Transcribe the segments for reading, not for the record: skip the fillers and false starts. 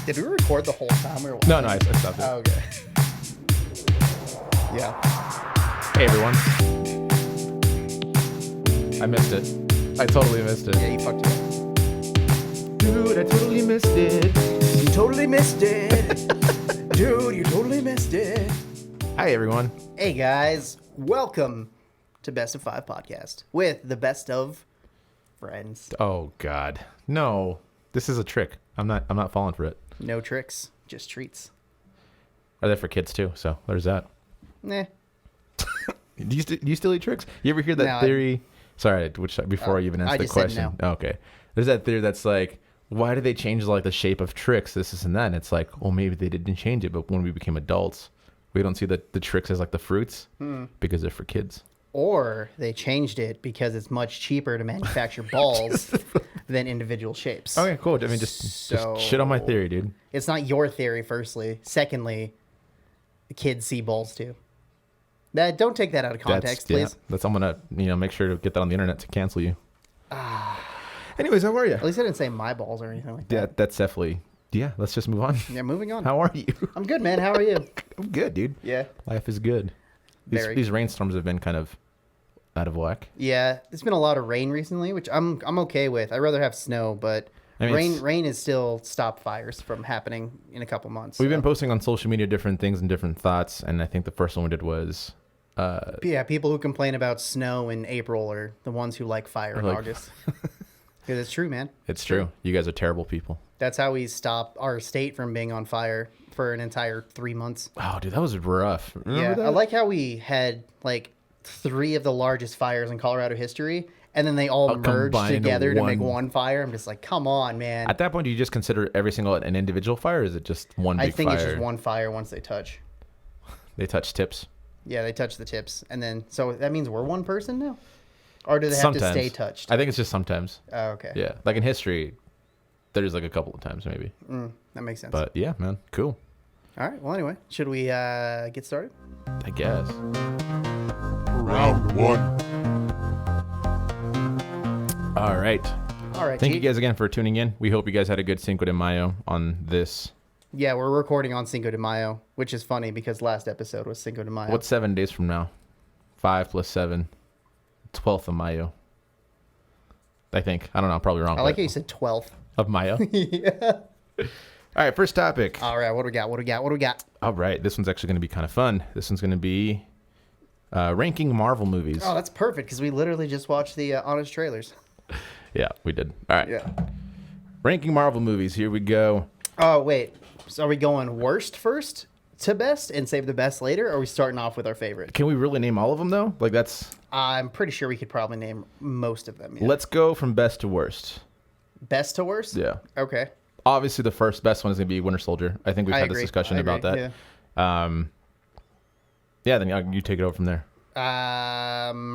Did we record the whole time or what? No, I stopped it. Oh, okay. Yeah. Hey, everyone. I missed it. I totally missed it. Yeah, you fucked it up. Dude, I totally missed it. You totally missed it. Dude, you totally missed it. Hi, everyone. Hey, guys. Welcome to Best of 5 podcast with the best of friends. Oh, God. No. This is a trick. I'm not falling for it. No tricks, just treats. Are they for kids, too? So there's that. Nah. Do you still eat tricks? You ever hear that theory? Sorry, before I even answer the question. Said no. Oh, okay. There's that theory that's like, why did they change like the shape of tricks, this and that? And it's like, well, maybe they didn't change it, but when we became adults, we don't see the tricks as like the fruits because they're for kids. Or they changed it because it's much cheaper to manufacture balls than individual shapes. Okay, cool. I mean, just shit on my theory, dude. It's not your theory, firstly. Secondly, the kids see balls too. Don't take that out of context, please. Yeah, I'm gonna make sure to get that on the internet to cancel you. Anyways, how are you? At least I didn't say my balls or anything like that. Yeah, that's definitely. Yeah, let's just move on. Yeah, moving on. How are you? I'm good, man. How are you? I'm good, dude. Yeah. Life is good. These rainstorms have been kind of out of whack. Yeah, there's been a lot of rain recently, which I'm okay with. I'd rather have snow, but rain is still stop fires from happening in a couple months. We've been posting on social media different things and different thoughts, and I think the first one we did was people who complain about snow in April are the ones who like fire in August. Because it's true, man. It's true. You guys are terrible people. That's how we stop our state from being on fire for an entire 3 months. Oh, dude, that was rough. Remember that? I like how we had like 3 of the largest fires in Colorado history, and then they all merged together to make one fire. I'm just like, come on, man. At that point, do you just consider every single an individual fire, or is it just one big fire? I think it's just one fire once they touch. They touch tips? Yeah, they touch the tips. And then, so that means we're one person now? Or do they have to stay touched? I think it's just sometimes. Oh, okay. Yeah. Like in history, there's like a couple of times maybe. That makes sense. But yeah, man. Cool. All right. Well, anyway, should we get started? I guess. Round 1. All right. Thank you guys again for tuning in. We hope you guys had a good Cinco de Mayo on this. Yeah, we're recording on Cinco de Mayo, which is funny because last episode was Cinco de Mayo. What's 7 days from now? 5 plus 7. 12th of Mayo. I think. I don't know. I'm probably wrong. I like how you said 12th. Of Mayo? Yeah. All right, first topic. All right, what do we got? All right, this one's actually going to be kind of fun. This one's going to be ranking Marvel movies. Oh, that's perfect because we literally just watched the Honest trailers. Yeah, we did. All right. Yeah. Ranking Marvel movies. Here we go. Oh, wait. So are we going worst first to best and save the best later? Or are we starting off with our favorite? Can we really name all of them, though? Like, that's... I'm pretty sure we could probably name most of them. Yeah. Let's go from best to worst. Best to worst? Yeah. Okay. Obviously, the first best one is going to be Winter Soldier. I think we've had this discussion about that. Yeah. Then you take it over from there.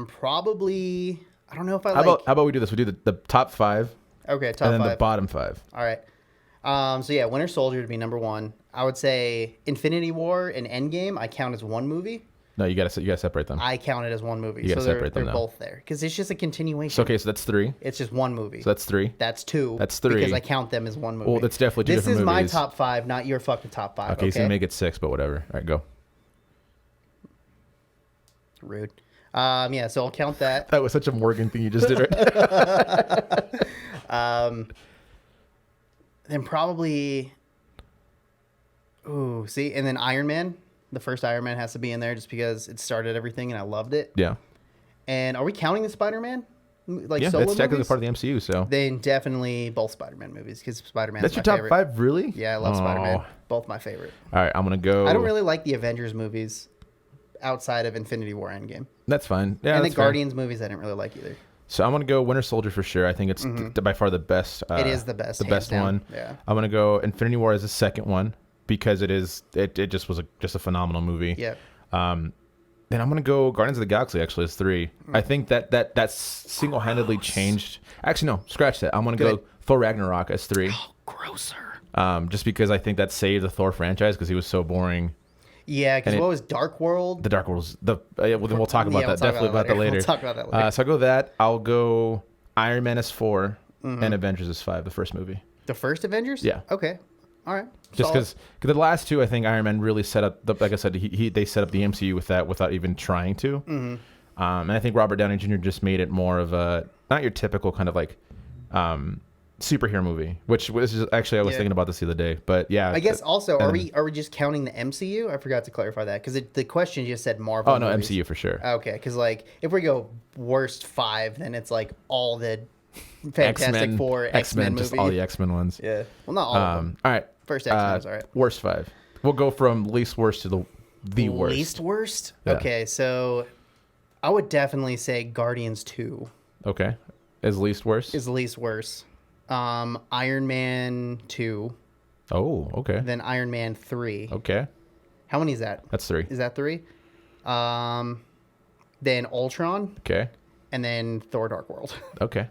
Probably... I don't know if I How about we do this? We do the top 5. Okay, top 5. And then the bottom 5. All right. So yeah, Winter Soldier would be number 1. I would say Infinity War and Endgame I count as one movie. No, you gotta separate them. I count it as one movie. You gotta separate them. They're both there because it's just a continuation. So, okay, so that's 3. It's just one movie. So that's 3. That's 2. That's 3 because I count them as one movie. Well, that's definitely 2 different movies. This is my top 5, not your fucking top 5. Okay, so make it 6, but whatever. All right, go. Rude. Yeah, so I'll count that. That was such a Morgan thing you just did, right? Then probably, and then Iron Man. The first Iron Man has to be in there just because it started everything and I loved it. Yeah. And are we counting the Spider-Man? Like yeah, solo that's technically movies? part of the MCU, so. Then definitely both Spider-Man movies because Spider-Man is my top favorite. 5, really? Yeah, I love Spider-Man. Both my favorite. All right, I'm going to go. I don't really like the Avengers movies outside of Infinity War Endgame. That's fine. Yeah, and that's the Guardians movies I didn't really like either. So I'm going to go Winter Soldier for sure. I think it's by far the best. It is the best. The best down. one. Yeah. I'm going to go Infinity War as the second one because it just was just a phenomenal movie. Yeah. Then I'm going to go Guardians of the Galaxy actually as 3. I think that single-handedly changed. Actually, no, scratch that. I'm going to go Thor Ragnarok as 3. Oh, grosser. Just because I think that saved the Thor franchise because he was so boring. Yeah, because what was Dark World? The Dark World's then we'll talk about that. Definitely about that later. We'll talk about that later. So I'll go that. I'll go Iron Man as 4 and Avengers as 5, the first movie. The first Avengers? Yeah. Okay. All right. Just because the last two, I think Iron Man really set up, like I said, they set up the MCU with that without even trying to. Mm-hmm. And I think Robert Downey Jr. just made it more of a, not your typical kind of like superhero movie, which was just, actually, I was thinking about this the other day. But yeah. I guess also, are we just counting the MCU? I forgot to clarify that because the question just said Marvel. Oh, no, movies. MCU for sure. Okay, because like if we go worst 5, then it's like all the Fantastic Four, X-Men movies. Just all the X-Men ones. Yeah. Well, not all of them. All right. First X-Men was all right. Worst 5. We'll go from least worst to the worst. Least worst? Yeah. Okay, so I would definitely say Guardians 2 Okay. Is least worst? is least worst. Iron Man 2, Oh, okay. then Iron Man 3. Okay. How many is that? That's 3. Is that 3? Then Ultron, Okay. and then Thor Dark World. Okay.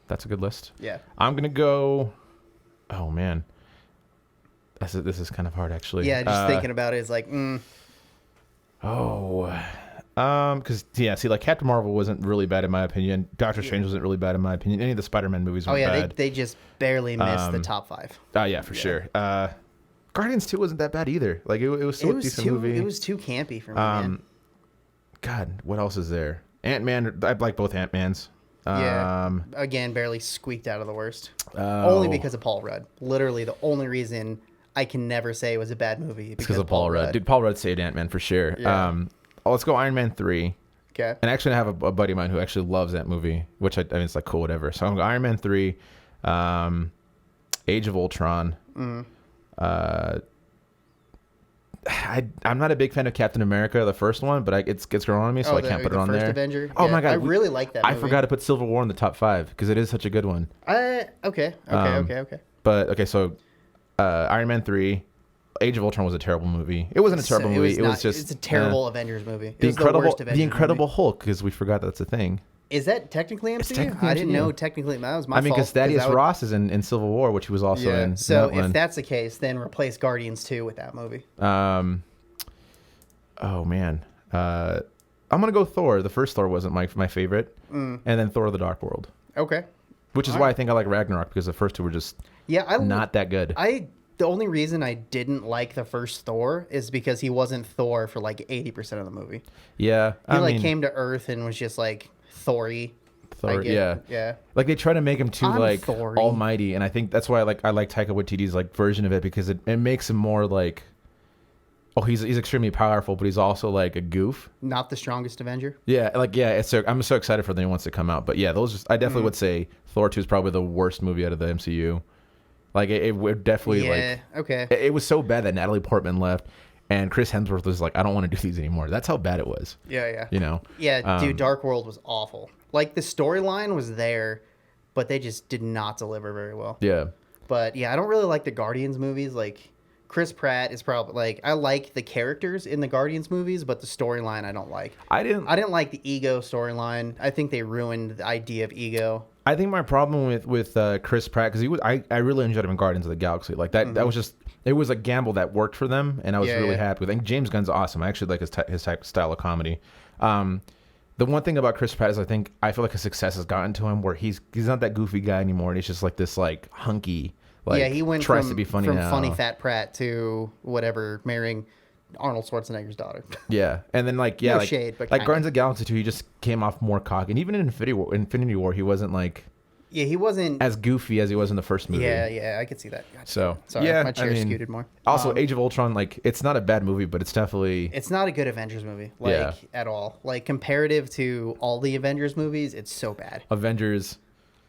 That's a good list. Yeah. I'm going to go... Oh, man. This is kind of hard, actually. Yeah, just thinking about it is like, because see, like Captain Marvel wasn't really bad in my opinion. Doctor Strange wasn't really bad in my opinion. Any of the Spider-Man movies weren't bad. they just barely missed the top 5. Oh yeah, for sure. Guardians 2 wasn't that bad either. Like it was still a decent movie. It was too campy for me, man. God, what else is there? Ant-Man. I like both Ant-Mans. Again, barely squeaked out of the worst. Only because of Paul Rudd. Literally the only reason I can never say it was a bad movie. Because of Paul Rudd. Dude, Paul Rudd saved Ant-Man for sure. Yeah. Let's go Iron Man 3. Okay. And actually, I have a buddy of mine who actually loves that movie, which I mean, it's like cool, whatever. So I'm going Iron Man 3, Age of Ultron. I'm not a big fan of Captain America, the first one, but it gets growing on me, so I can't put it on first there. Avenger? Oh my God. I really like that movie. I forgot to put Civil War in the top 5 because it is such a good one. Okay. But, okay, so Iron Man 3, Age of Ultron was a terrible movie. It wasn't a terrible movie. It's a terrible Avengers movie. The Incredible Hulk, because we forgot that's a thing. Is that technically MCU? Technically I didn't MCU. know technically that was my fault. because Thaddeus Ross is in Civil War, which he was also in. So if that's the case, then replace Guardians 2 with that movie. Oh man, I'm gonna go Thor. The first Thor wasn't my favorite, and then Thor: The Dark World. Okay. Which is why I think I like Ragnarok, because the first two were just not that good. The only reason I didn't like the first Thor is because he wasn't Thor for like 80% of the movie. Yeah, He came to Earth and was just like Thor-y. Thor, yeah. Like they try to make him too Thor-y. almighty, and I think that's why I like Taika Waititi's like version of it, because it makes him more like, oh, he's extremely powerful, but he's also like a goof. Not the strongest Avenger. Yeah, I'm so excited for the new ones to come out. But yeah, I definitely would say Thor 2 is probably the worst movie out of the MCU. Like it would definitely it was so bad that Natalie Portman left, and Chris Hemsworth was like, I don't want to do these anymore. That's how bad it was. Yeah. You know. Yeah, dude, Dark World was awful. Like the storyline was there, but they just did not deliver very well. Yeah. But yeah, I don't really like the Guardians movies. Like Chris Pratt is probably like, I like the characters in the Guardians movies, but the storyline I don't like. I didn't like the Ego storyline. I think they ruined the idea of Ego. I think my problem with Chris Pratt, because I really enjoyed him in Guardians of the Galaxy. Like that was just, it was a gamble that worked for them, and I was really happy with it. And James Gunn's awesome. I actually like his type style of comedy. The one thing about Chris Pratt is I feel like his success has gotten to him where he's not that goofy guy anymore, and he's just like this like hunky. Like, he went tries from, to be funny from now. funny fat Pratt to whatever, marrying Arnold Schwarzenegger's daughter. Yeah, and then shade, but like Guardians of the Galaxy 2, he just came off more cocky, and even in Infinity War, he wasn't like he wasn't as goofy as he was in the first movie. Yeah, I could see that. Gotcha. So sorry, my chair scooted more. Also, Age of Ultron, like it's not a bad movie, but it's definitely not a good Avengers movie, at all. Like comparative to all the Avengers movies, it's so bad. Avengers,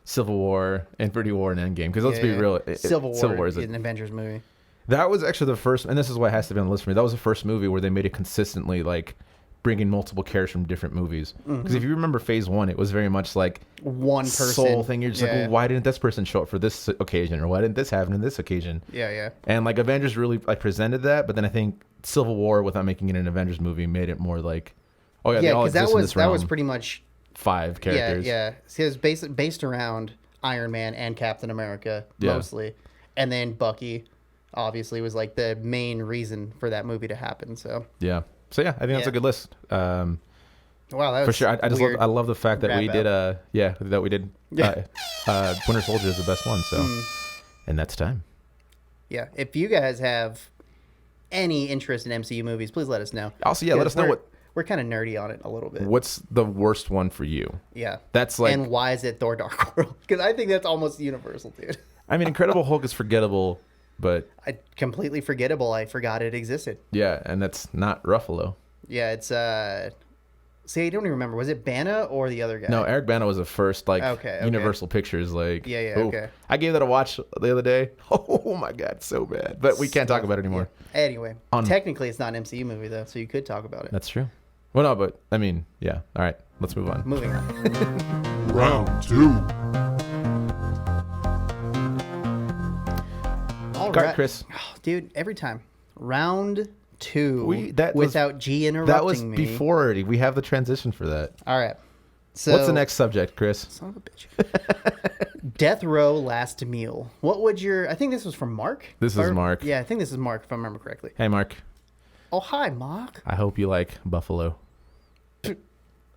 Civil War, Infinity War, and Endgame. Because let's be real, Civil War is an Avengers movie. That was actually the first, and this is why it has to be on the list for me. That was the first movie where they made it consistently like bringing multiple characters from different movies. Because if you remember Phase 1, it was very much like one person soul thing. You're just like, well, why didn't this person show up for this occasion, or why didn't this happen in this occasion? Yeah. And like Avengers really like presented that, but then I think Civil War, without making it an Avengers movie, made it more like, oh yeah, they all exist in this realm. That was pretty much 5 characters. Yeah. So it was based around Iron Man and Captain America mostly, and then Bucky obviously was like the main reason for that movie to happen. So yeah, I think that's a good list. Wow, that was for sure. I love the fact that we did Winter Soldier is the best one. So, and that's time. Yeah. If you guys have any interest in MCU movies, please let us know. Also, yeah, let us know what we're kind of nerdy on it a little bit. What's the worst one for you? Yeah. That's like, and why is it Thor: Dark World? Because I think that's almost universal, dude. I mean, Incredible Hulk is forgettable, but completely forgettable. I forgot it existed. Yeah, and that's not Ruffalo. Yeah, it's see, I don't even remember. Was it Bana or the other guy? No, Eric Bana was the first, like, okay. Universal Pictures, like... Yeah, oh, okay. I gave that a watch the other day. Oh, my God, so bad. But we can't talk about it anymore. Yeah. Anyway, technically, it's not an MCU movie, though, so you could talk about it. That's true. Well, no, but, I mean, yeah. All right, let's move on. Moving on. Round 2. All Got right. Chris. Oh, dude, every time. Round 2 that without G interrupting that was me. before already. We have the transition for that. All right. So, what's the next subject, Chris? Son of a bitch. Death Row Last Meal. What would your... I think this was from Mark. This is Mark. Yeah, I think this is Mark, if I remember correctly. Hey, Mark. Oh, hi, Mark. I hope you like Buffalo.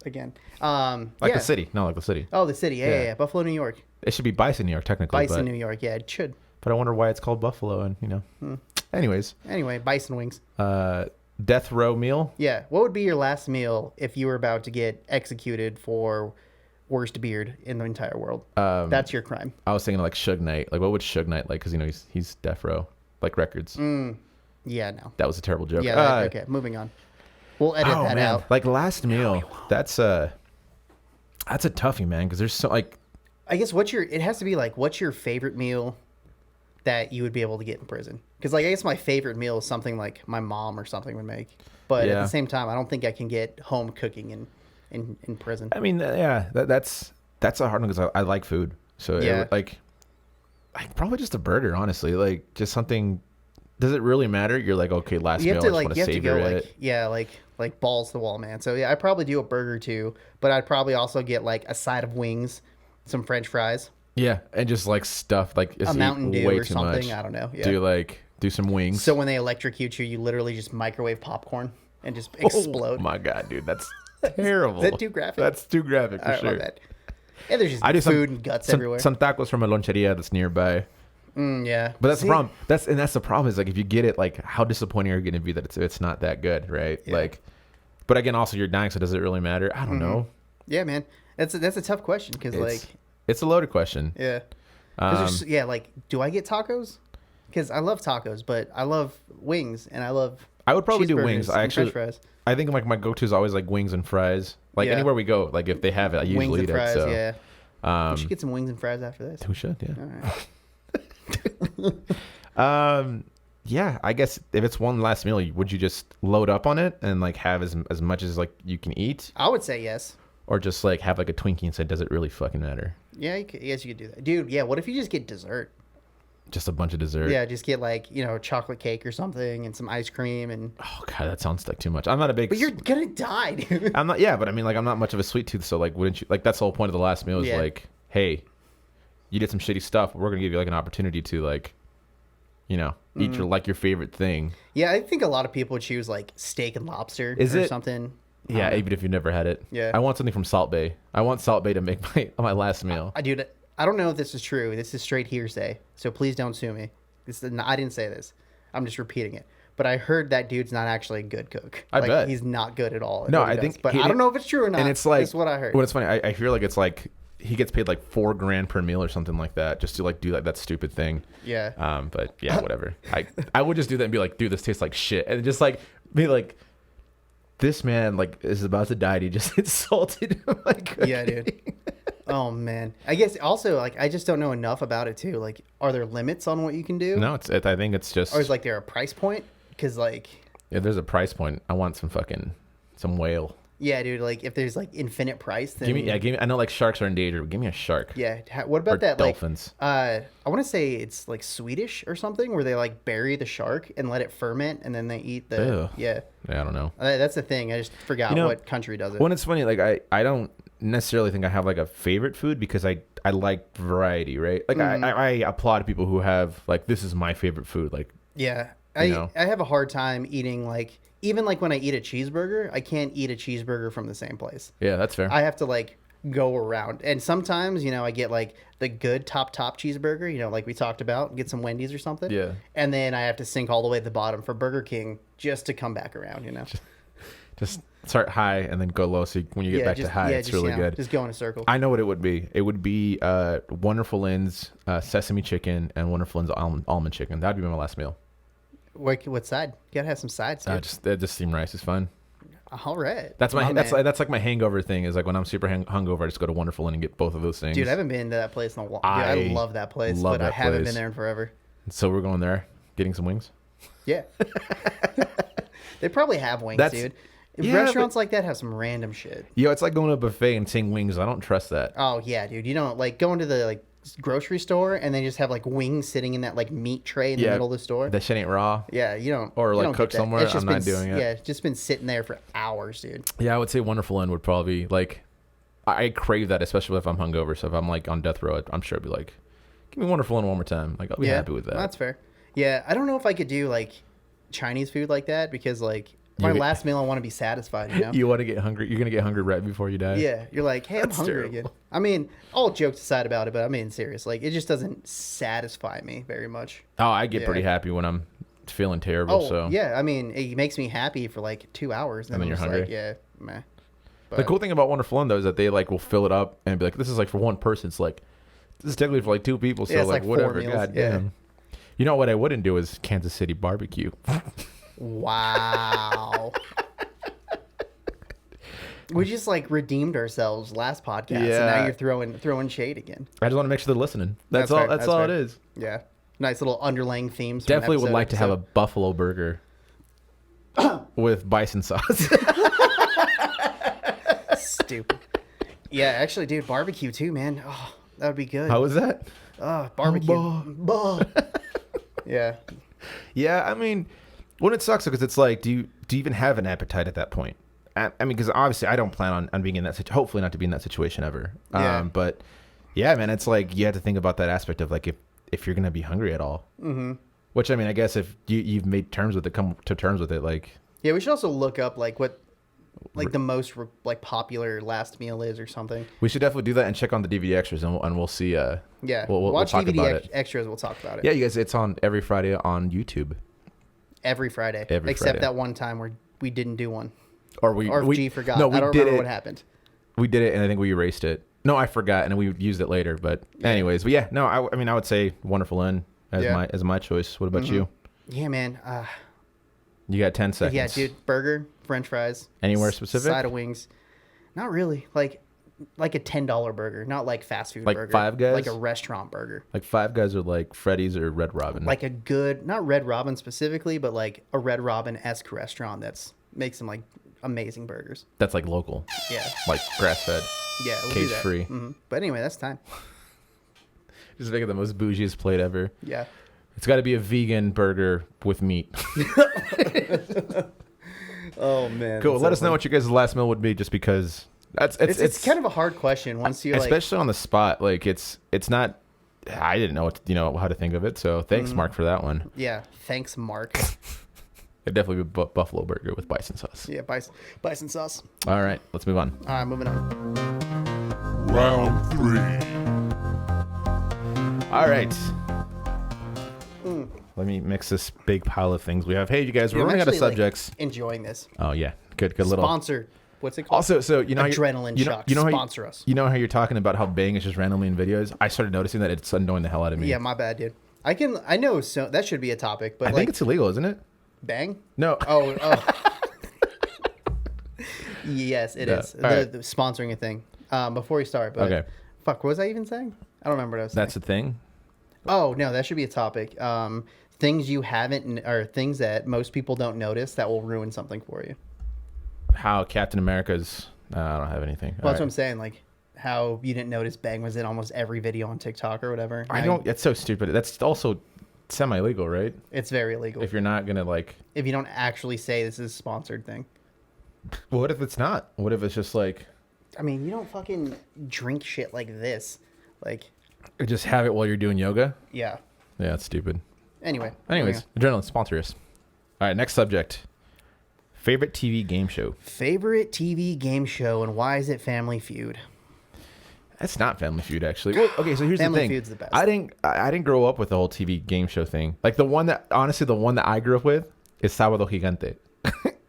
Again. Like the city. No, like the city. Oh, the city. Yeah. Buffalo, New York. It should be Bison, New York, technically. Bison, New York. Yeah, it should. But I wonder why it's called Buffalo, and, you know. Anyways. Anyway, bison wings. Death row meal? Yeah. What would be your last meal if you were about to get executed for worst beard in the entire world? That's your crime. I was thinking like Suge Knight. Like, what would Suge Knight like? Because, you know, he's death row. Like records. Yeah, no. That was a terrible joke. Yeah, okay. Moving on. We'll edit that out. Like last meal. That's a toughie, man. Because there's so like... I guess it has to be like, what's your favorite meal that you would be able to get in prison? Because like, I guess my favorite meal is something like my mom or something would make. But at the same time, I don't think I can get home cooking in prison. I mean, yeah, that's a hard one because I like food. So yeah. Like probably just a burger, honestly. Like just something. Does it really matter? You're like, okay, last meal, I just want to savor it. Yeah, like balls to the wall, man. So yeah, I'd probably do a burger too, but I'd probably also get like a side of wings, some French fries. Yeah, and just like stuff like a Mountain Dew way or too something. Much. I don't know. Yeah. Do some wings. So when they electrocute you, you literally just microwave popcorn and just explode. Oh my god, dude, that's terrible. Is that too graphic? That's too graphic for sure. And there's just food and guts everywhere. Some tacos from a loncheria that's nearby. Yeah, but that's the problem. That's the problem is like if you get it, like how disappointing are you going to be that it's not that good, right? Yeah. Like, but again, also you're dying, so does it really matter? I don't know. Yeah, man, that's a tough question because like it's a loaded question. Yeah. Like, do I get tacos? Because I love tacos, but I love wings and I would probably do wings. I French fries. I think like my go-to is always like wings and fries. Like anywhere we go, like if they have it, I usually wings and eat fries, it. So. Yeah. We should get some wings and fries after this. We should, yeah. All right. Yeah, I guess if it's one last meal, would you just load up on it and like have as much as like you can eat? I would say yes. Or just like have like a Twinkie and say, does it really fucking matter? Yeah, yes, you could do that, dude. Yeah, what if you just get dessert? Just a bunch of dessert. Yeah, just get like chocolate cake or something and some ice cream and. Oh god, that sounds like too much. I'm not a big. But you're gonna die, dude. I'm not. Yeah, but I mean, like, I'm not much of a sweet tooth, so like, wouldn't you? Like, that's the whole point of the last meal is like, hey, you did some shitty stuff. But we're gonna give you like an opportunity to like, eat your favorite thing. Yeah, I think a lot of people would choose like steak and lobster or something. Yeah, even if you've never had it. Yeah. I want something from Salt Bay. I want Salt Bay to make my last meal. Dude, I don't know if this is true. This is straight hearsay, so please don't sue me. I didn't say this. I'm just repeating it. But I heard that dude's not actually a good cook. I bet. He's not good at all. No, I think... But I don't know if it's true or not. And it's like... That's what I heard. Well, it's funny. I feel like it's like he gets paid like $4,000 per meal or something like that just to like do like that stupid thing. Yeah. But yeah, whatever. I would just do that and be like, dude, this tastes like shit. And just like be like... This man like is about to die. And he just insulted my cooking. Yeah, dude. Oh man. I guess also like I just don't know enough about it too. Like, are there limits on what you can do? No, I think it's just. Or is like there a price point? Because like. Yeah, there's a price point. I want some whale. Yeah, dude. Like if there's like infinite price, then give me. I know like sharks are endangered. Give me a shark. Yeah. What about that? Dolphins. Like, I want to say it's like Swedish or something where they like bury the shark and let it ferment and then they eat the. Ew. Yeah. Yeah, I don't know. That's the thing. I just forgot what country does it. When it's funny, like I don't necessarily think I have like a favorite food because I like variety, right? Like I applaud people who have like this is my favorite food. Like I have a hard time eating like even like when I eat a cheeseburger, I can't eat a cheeseburger from the same place. Yeah, that's fair. I have to like go around. And sometimes, I get like the good top cheeseburger, like we talked about, get some Wendy's or something. Yeah. And then I have to sink all the way to the bottom for Burger King just to come back around, Just start high and then go low. So when you get back to high, it's really good. Just go in a circle. I know what it would be. It would be Wonderful Inn's sesame chicken and Wonderful Inn's almond chicken. That'd be my last meal. What side? You gotta have some sides, dude. Just steamed rice is fun. All right. That's like my hangover thing. Is like when I'm super hungover, I just go to Wonderful Inn and get both of those things. Dude, I haven't been to that place in a while. I love that place, but I haven't been there in forever. So we're going there, getting some wings. Yeah. They probably have wings, dude. Restaurants like that have some random shit. It's like going to a buffet and seeing wings. I don't trust that. Oh yeah, dude. You don't like going to the grocery store and they just have like wings sitting in that like meat tray in the middle of the store. That shit ain't raw. Yeah, you don't. Or like cooked somewhere. I'm not doing it. Yeah, it's just been sitting there for hours, dude. Yeah, I would say Wonderful Inn would probably like. I crave that, especially if I'm hungover. So if I'm like on death row, I'm sure I'd be like, give me Wonderful Inn one more time. Like I'll be happy with that. That's fair. Yeah, I don't know if I could do like Chinese food like that because like. My last meal, I want to be satisfied, You want to get hungry. You're going to get hungry right before you die. Yeah. You're like, hey, I'm hungry again. I mean, all jokes aside about it, but I mean, serious. Like, it just doesn't satisfy me very much. Oh, I get pretty happy when I'm feeling terrible. So yeah. I mean, it makes me happy for like 2 hours. And then you're hungry. Like, yeah, meh. But, the cool thing about Wonderful Inn, though, is that they like will fill it up and be like, this is like for one person. It's like, this is technically for like 2 people. So like whatever. God damn. You know what I wouldn't do is Kansas City barbecue. Wow. We just like redeemed ourselves last podcast, and now you're throwing shade again. I just want to make sure they're listening. That's all. That's all it is. Yeah, nice little underlaying themes. Definitely would like to have a buffalo burger with bison sauce. Stupid. Yeah, actually, dude, barbecue too, man. Oh, that would be good. How was that? Barbecue. Yeah. Yeah, I mean, when it sucks because it's like, do you even have an appetite at that point? I mean, because obviously I don't plan on being in that situation. Hopefully not to be in that situation ever. Yeah. But yeah, man, it's like you have to think about that aspect of like if you're gonna be hungry at all. Mm-hmm. Which I mean, I guess if you've made terms with it, come to terms with it, like. Yeah, we should also look up like what, like the most like popular last meal is or something. We should definitely do that and check on the DVD extras and we'll see. Yeah, we'll talk DVD about it. Extras. We'll talk about it. Yeah, you guys, it's on every Friday on YouTube. Every Friday, except that one time where we didn't do one. Or G forgot. No, we I don't did remember it. What happened. We did it, and I think we erased it. No, I forgot, and we used it later. But anyways, but yeah, no, I mean, I would say Wonderful Inn as my choice. What about you? Yeah, man. You got 10 seconds. Yeah, dude. Burger, French fries. Anywhere specific? Side of wings. Not really. Like a $10 burger, not like fast food like burger. Five Guys? Like a restaurant burger. Like Five Guys or like Freddy's or Red Robin. Like a good, not Red Robin specifically, but like a Red Robin-esque restaurant makes them like amazing burgers. That's like local. Yeah. Like grass-fed. Yeah, we'll cage free. Mm-hmm. But anyway, that's time. Just make it the most bougiest plate ever. Yeah. It's got to be a vegan burger with meat. Oh man. Cool. Let us know what your guys' last meal would be, just because it's kind of a hard question once you especially on the spot. Like it's not. I didn't know how to think of it. So thanks, Mark, for that one. Yeah. Thanks, Mark. It'd definitely be buffalo burger with bison sauce. Yeah, bison sauce. All right, let's move on. All right, moving on. Round 3. All right. Let me mix this big pile of things we have. Hey, you guys, we're running out of subjects. Like, enjoying this. Oh yeah, good little sponsor. What's it called? Also, so you know, adrenaline shock. Sponsor us. You know how you're talking about how Bang is just randomly in videos. I started noticing that it's annoying the hell out of me. Yeah, my bad, dude. I know. So that should be a topic, but I think it's illegal, isn't it? Bang? No. Oh. Yes, it is. The sponsoring a thing. Before we start, but okay. Fuck, what was I even saying? I don't remember what I was saying. That's the thing? Oh, no, that should be a topic. Things you haven't, or things that most people don't notice that will ruin something for you. How Captain America's... I don't have anything. Well, that's what I'm saying. Like, how you didn't notice Bang was in almost every video on TikTok or whatever. I don't... That's so stupid. That's also semi-legal, right? It's very illegal. If you're not going to, like... If you don't actually say this is a sponsored thing. Well, what if it's not? What if it's just like... I mean, you don't fucking drink shit like this. Like... Just have it while you're doing yoga? Yeah. Yeah, that's stupid. Anyways, adrenaline, sponsor us. All right, next subject. Favorite TV game show. Favorite TV game show, and why is it Family Feud? That's not Family Feud, actually. Well, okay, so here's Family the thing. Feud's the best. I didn't grow up with the whole TV game show thing. Like the one that I grew up with is Sábado Gigante,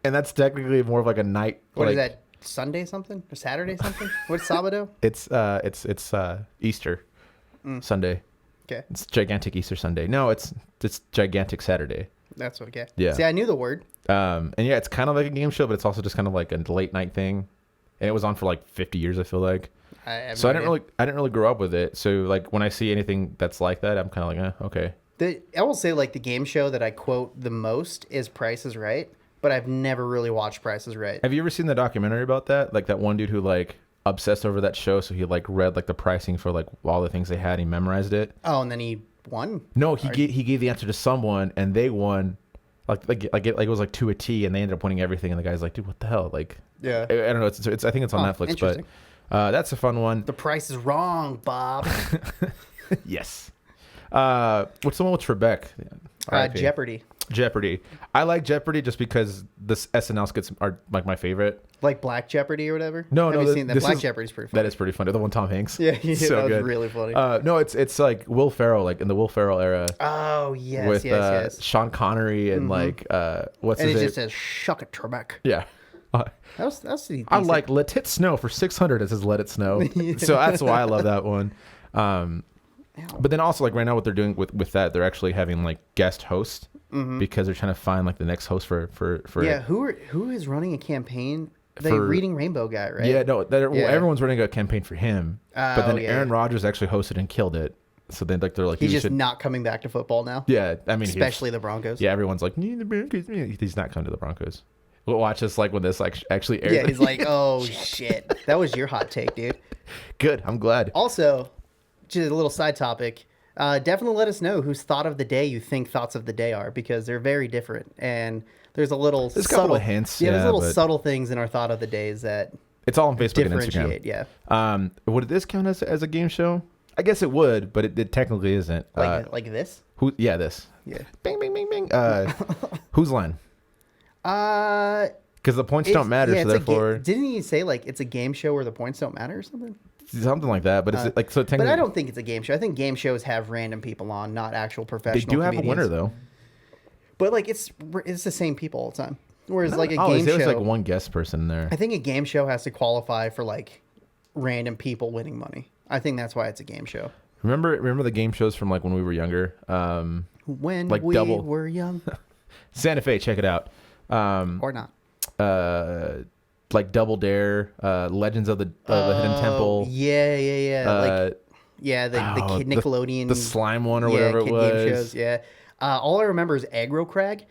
and that's technically more of like a night. What is that? Sunday something or Saturday something? What's Sábado? It's Easter Sunday. Okay. It's gigantic Easter Sunday. No, it's gigantic Saturday. That's okay. Yeah. See, I knew the word. And yeah, it's kind of like a game show, but it's also just kind of like a late night thing. And it was on for like 50 years, I feel like. I didn't really grow up with it. So like when I see anything that's like that, I'm kind of like, okay. I will say like the game show that I quote the most is Price is Right, but I've never really watched Price is Right. Have you ever seen the documentary about that? Like that one dude who like obsessed over that show, so he like read like the pricing for like all the things they had. And he memorized it. Oh, and then he won. No, he gave the answer to someone, and they won. It was like to a T, and they ended up winning everything. And the guy's like, "Dude, what the hell?" Like, yeah, I don't know. It's I think it's on Netflix, but that's a fun one. The Price is Wrong, Bob. Yes. What's the one with Trebek? Jeopardy. Jeopardy. I like Jeopardy just because the SNL skits are like my favorite. Like Black Jeopardy or whatever? No, Have you seen that? Black Jeopardy's pretty funny. That is pretty funny. The one Tom Hanks. Yeah, so that good. was really funny. No, it's like Will Ferrell, like in the Will Ferrell era. Oh, yes, with, yes. Sean Connery and like what's his name? And it just says "Shuck it, Trebek." Yeah. That's decent. I like Let It Snow for 600. It says Let It Snow. So that's why I love that one. But then also like right now what they're doing with that, they're actually having like guest hosts because they're trying to find like the next host for yeah. it. Who is running a campaign? The Reading Rainbow guy, right? Yeah, no, everyone's running a campaign for him. But then Aaron Rodgers actually hosted and killed it. So then like they're like he's just not coming back to football now. Yeah, I mean especially the Broncos. Yeah, everyone's like the Broncos. He's not coming to the Broncos. We'll watch this like when this like actually airs. Yeah, he's like, oh shit, that was your hot take, dude. Good, I'm glad. Also, just a little side topic. Definitely let us know whose thought of the day you think thoughts of the day are, because they're very different, and there's a couple of hints. Yeah, there's little subtle things in our thought of the days that it's all on Facebook and Instagram. Yeah. Would this count as a game show? I guess it would, but it technically isn't. Like this? This. Yeah. Bing, bing, bing, bing. Whose line? Because the points don't matter, so therefore. Didn't he say like it's a game show where the points don't matter or something? Something like that, but it's like so. Technically, but I don't think it's a game show. I think game shows have random people on, not actual professional. They do have comedians. a winner though. But like it's the same people all the time. Whereas like a game show, there's like one guest person there. I think a game show has to qualify for like random people winning money. I think that's why it's a game show. Remember the game shows from like when we were younger? When like we were young. Santa Fe, check it out. Or not. Like Double Dare, Legends of the Hidden Temple. Yeah. The Kid Nickelodeon. The slime one or whatever it was. Game shows, yeah. All I remember is Aggro Crag.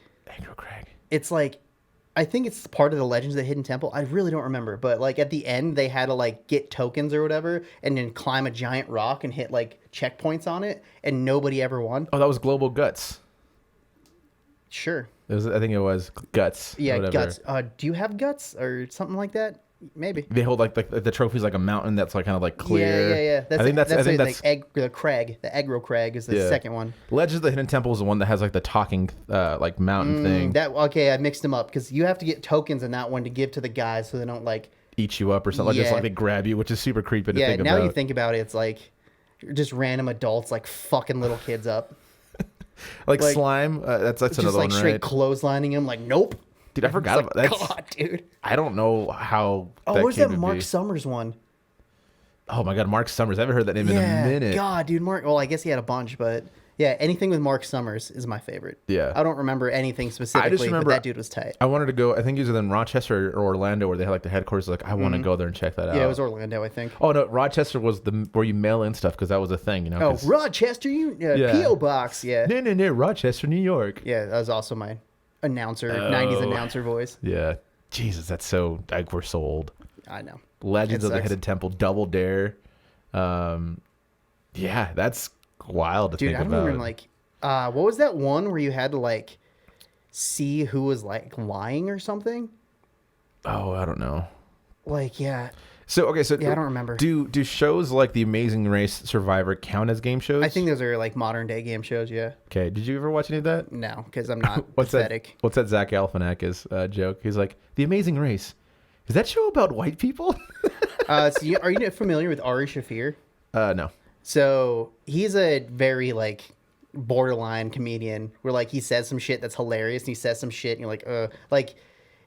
It's like, I think it's part of the Legends of the Hidden Temple. I really don't remember. But like at the end, they had to like get tokens or whatever and then climb a giant rock and hit like checkpoints on it. And nobody ever won. Oh, that was Global Guts. Sure. I think it was Guts. Yeah, Guts. Do you have Guts or something like that? Maybe. They hold like the trophy's like a mountain that's like kind of like clear. Yeah. I think that's the Crag. The Aggro Crag is the second one. Legends of the Hidden Temple is the one that has like the talking like mountain thing. I mixed them up because you have to get tokens in that one to give to the guys so they don't like eat you up or something. Just like they grab you, which is super creepy to think about. Yeah, now you think about it, it's like just random adults like fucking little kids up. Like slime. That's another one, right? Just like straight clotheslining him. Like nope. Dude, I forgot about that. God, dude. I don't know how. Oh, where's that Mark Summers one? Oh my God, Mark Summers. I haven't heard that name in a minute. God, dude, Mark. Well, I guess he had a bunch, but yeah, anything with Mark Summers is my favorite. Yeah, I don't remember anything specifically. I just remember that dude was tight. I wanted to go. I think he was in Rochester or Orlando, where they had like the headquarters. Like, I want to go there and check that out. Yeah, it was Orlando, I think. Oh no, Rochester was where you mail in stuff because that was a thing, you know. Oh, Rochester, PO box, yeah. No, Rochester, New York. Yeah, that was also my 90s announcer voice. Yeah. Jesus, that's so like we're so old. I know. Legends of the Hidden Temple, Double Dare. Yeah, that's wild to think about. Dude, I remember like what was that one where you had to like see who was like lying or something? Oh, I don't know. Like, yeah. So I don't remember. Do shows like The Amazing Race, Survivor count as game shows? I think those are like modern day game shows. Yeah. Okay. Did you ever watch any of that? No, because I'm not pathetic. What's that Zach Galifianakis joke? He's like, The Amazing Race. Is that show about white people? Are you familiar with Ari Shaffir? No. So he's a very like borderline comedian where like he says some shit that's hilarious and he says some shit and you're like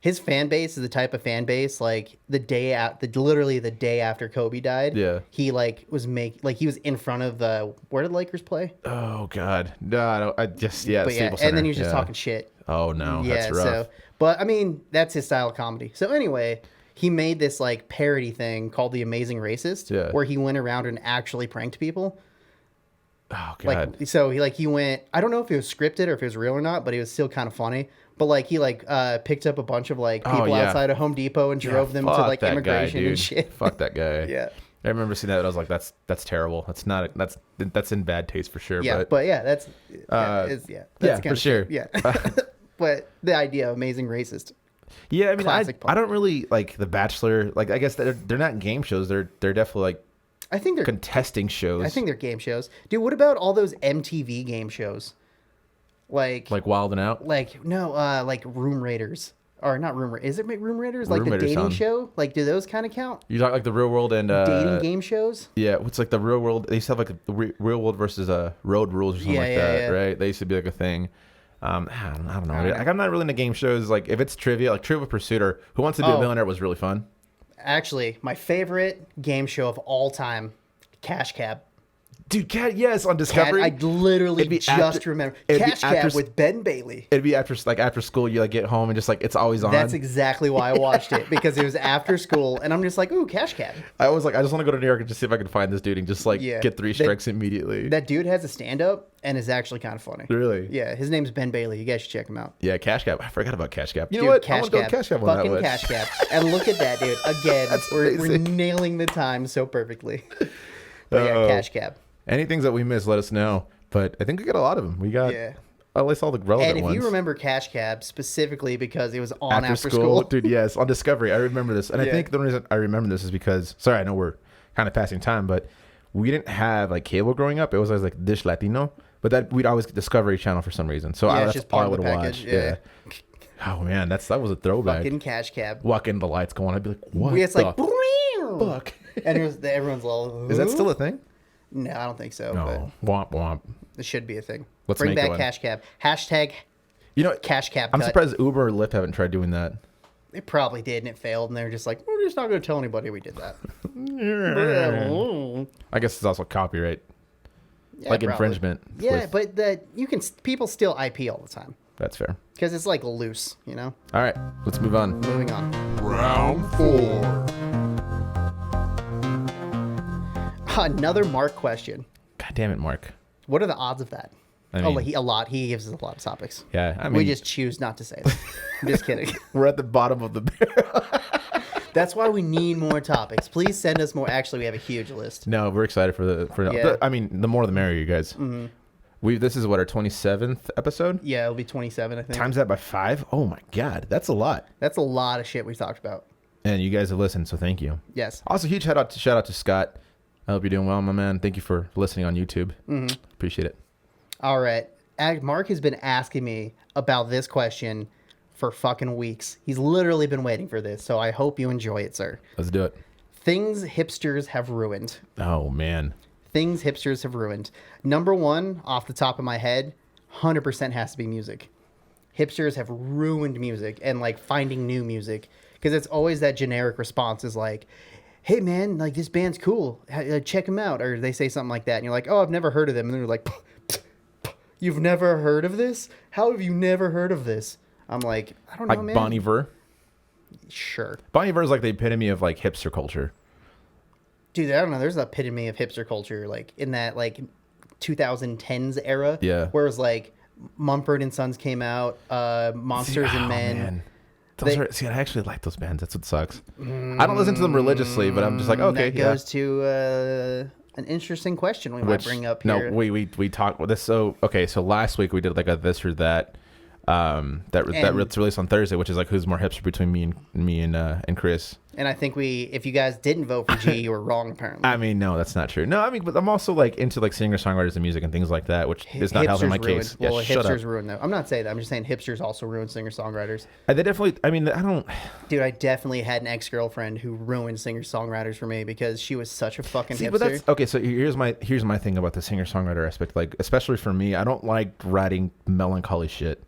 his fan base is the type of fan base like literally the day after Kobe died. Yeah. He like he was in front of the where did the Lakers play? Oh God. No, I just But yeah, and then he was just talking shit. Oh no, Yeah, that's rough. so but I mean that's his style of comedy. So anyway, he made this like parody thing called The Amazing Racist, where he went around and actually pranked people. Oh God. Like so he went. I don't know if it was scripted or if it was real or not, but it was still kind of funny. But like he picked up a bunch of like people outside of Home Depot and drove them to like immigration and shit. Fuck that guy. Yeah. I remember seeing that. And I was like, that's terrible. That's in bad taste for sure. Yeah, but yeah, that's for sure. Yeah. But the idea of Amazing Racist. Yeah, I mean, I don't really like The Bachelor. Like, I guess they're not game shows. They're definitely like I think they're contesting shows. I think they're game shows, dude. What about all those MTV game shows? Like Wild and Out. Like no, like Room Raiders or not Room Raiders? Is it Room Raiders? Like Room the Raiders dating sound. show? Like do those kind of count? You talk like the Real World and dating game shows? Yeah, it's like the Real World. They used to have like the Real World versus Road Rules or something that, right? They used to be like a thing. I don't know. Like, I'm not really into game shows. Like if it's trivia, like Trivia Pursuit or Who Wants to Be a Millionaire was really fun. Actually, my favorite game show of all time, Cash Cab. Dude, yes, on Discovery. I literally just remember Cash Cab with Ben Bailey. It'd be after school. You like get home and just like it's always on. That's exactly why I watched it, because it was after school, and I'm just like, ooh, Cash Cab. I was like, I just want to go to New York and just see if I can find this dude and just like get 3 strikes immediately. That dude has a stand up and is actually kind of funny. Really? Yeah, his name's Ben Bailey. You guys should check him out. Yeah, Cash Cab. I forgot about Cash Cab. You know what? Cash Cab. Cash Cab on fucking that Cash Cab. And look at that, dude. Again, we're nailing the time so perfectly. But yeah, Cash Cab. Anything that we missed, let us know. But I think we got a lot of them. We got at least all the relevant ones. And if you remember Cash Cab specifically because it was on after school. Dude, yes, on Discovery. I remember this. And I think the reason I remember this is because, sorry, I know we're kind of passing time, but we didn't have like cable growing up. It was always like Dish Latino. But that we'd always get Discovery Channel for some reason. So that's just all I part would of the watch. package. Yeah. Oh man, that was a throwback. Fucking Cash Cab. Walk in, the lights go on. I'd be like, what? It's like, fuck. And everyone's all. Is that still a thing? No, I don't think so. No. Womp womp. It should be a thing. Let's bring make back one. Cash Cab. Hashtag. You know, Cash Cab. I'm surprised Uber or Lyft haven't tried doing that. They probably did, and it failed, and they're just like, we're just not going to tell anybody we did that. I guess it's also copyright, like probably. infringement. Yeah, but people steal IP all the time. That's fair. Because it's like loose, you know? All right, let's move on. Moving on. Round 4. Another Mark question. God damn it, Mark. What are the odds of that? I mean, a lot. He gives us a lot of topics. Yeah, I mean, we just choose not to say it. I'm just kidding. We're at the bottom of the barrel. That's why we need more topics. Please send us more. Actually, we have a huge list. No, we're excited I mean, the more the merrier, you guys. Mm-hmm. This is what, our 27th episode? Yeah, it'll be 27, I think. Times that by 5? Oh my God, that's a lot. That's a lot of shit we've talked about. And you guys have listened, so thank you. Yes. Also, huge shout out to Scott. I hope you're doing well, my man. Thank you for listening on YouTube. Mm-hmm. Appreciate it. All right. Mark has been asking me about this question for fucking weeks. He's literally been waiting for this, so I hope you enjoy it, sir. Let's do it. Things hipsters have ruined. Oh, man. Things hipsters have ruined. Number one, off the top of my head, 100% has to be music. Hipsters have ruined music and like finding new music, because it's always that generic response is like, hey man, like this band's cool, check them out, or they say something like that and you're like, oh, I've never heard of them, and they're like, you've never heard of this? How have you never heard of this? I'm like, I don't know, man. Like Bon Iver? Sure. Bon Iver is like the epitome of like hipster culture. Dude, I don't know. There's an epitome of hipster culture, like in that like 2010s era. Yeah. Where it was like Mumford and Sons came out, Monsters and Men. Man. I actually like those bands. That's what sucks. I don't listen to them religiously, but I'm just like, okay. That goes to an interesting question we might bring up here. No, we talked with this. So last week we did like a this or that. That's released on Thursday, which is like who's more hipster between me and Chris. And I think if you guys didn't vote for G, you were wrong apparently. I mean, no, that's not true. No, I mean, but I'm also like into like singer-songwriters and music and things like that, which is not helping my case. Well, hipsters ruin though. I'm not saying that. I'm just saying hipsters also ruin singer-songwriters. They definitely. I mean, I don't. Dude, I definitely had an ex-girlfriend who ruined singer-songwriters for me because she was such a fucking hipster. But that's okay. So here's my thing about the singer-songwriter aspect. Like, especially for me, I don't like writing melancholy shit.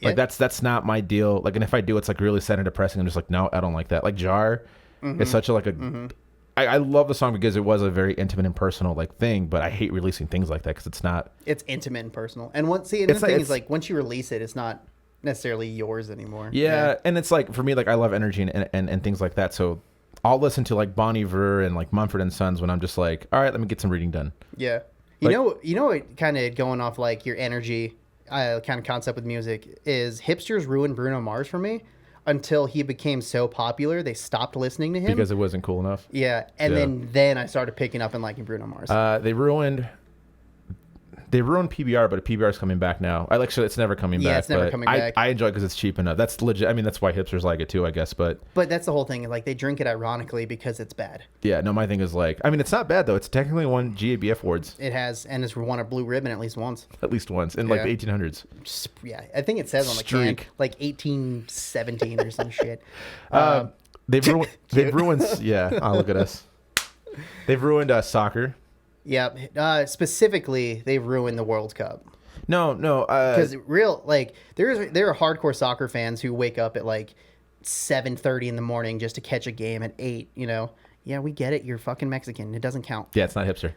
Like that's not my deal. Like, and if I do, it's like really sad and depressing. I'm just like, no, I don't like that. Like Jar, it's such a I love the song because it was a very intimate and personal like thing, but I hate releasing things like that because it's not. It's intimate and personal. And the thing is like once you release it, it's not necessarily yours anymore. Yeah, and it's like for me, like I love energy and things like that. So I'll listen to like Bon Iver and like Mumford and Sons when I'm just like, all right, let me get some reading done. Yeah, you know, kind of going off like your energy. Kind of concept with music is hipsters ruined Bruno Mars for me until he became so popular they stopped listening to him because it wasn't cool enough. Yeah, and then I started picking up and liking Bruno Mars. They ruined PBR, but PBR is coming back now. It's never coming back. Yeah, it's never coming back. I enjoy it because it's cheap enough. That's legit. I mean, that's why hipsters like it too, I guess. But that's the whole thing. Like they drink it ironically because it's bad. Yeah, no, my thing is like, I mean, it's not bad though. It's technically won GABF awards. It has, and it's won a blue ribbon at least once. At least once in like the 1800s. Yeah, I think it says on the can like 1817 or some shit. They've ruined. Yeah, look at us. They've ruined soccer. Yeah, specifically, they ruined the World Cup. No, because there are hardcore soccer fans who wake up at like 7:30 in the morning just to catch a game at 8. You know, yeah, we get it. You're fucking Mexican. It doesn't count. Yeah, it's not hipster.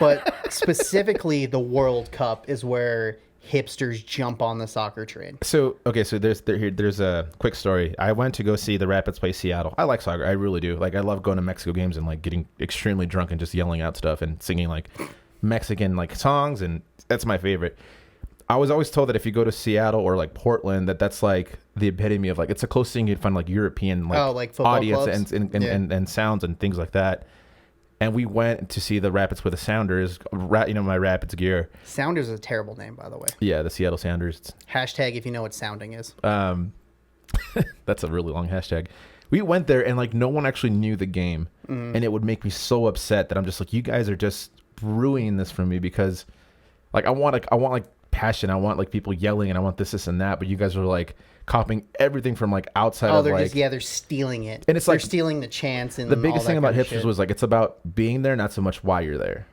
But specifically, the World Cup is where hipsters jump on the soccer train. So there's a quick story. I went to go see the Rapids play Seattle. I like soccer. I really do. Like I love going to Mexico games and like getting extremely drunk and just yelling out stuff and singing like Mexican like songs, and that's my favorite. I was always told that if you go to Seattle or like Portland, that's like the epitome of like it's the closest thing you'd find like European like audience and sounds and things like that. And we went to see the Rapids with the Sounders, my Rapids gear. Sounders is a terrible name, by the way. Yeah, the Seattle Sounders. Hashtag if you know what sounding is. That's a really long hashtag. We went there and like no one actually knew the game. And it would make me so upset that I'm just like, you guys are just ruining this for me because like I want like passion. I want like people yelling and I want this and that. But you guys are like copying everything from like outside of like they're stealing it, and it's they're like stealing the chance. And the biggest thing about hipsters was like it's about being there, not so much why you're there.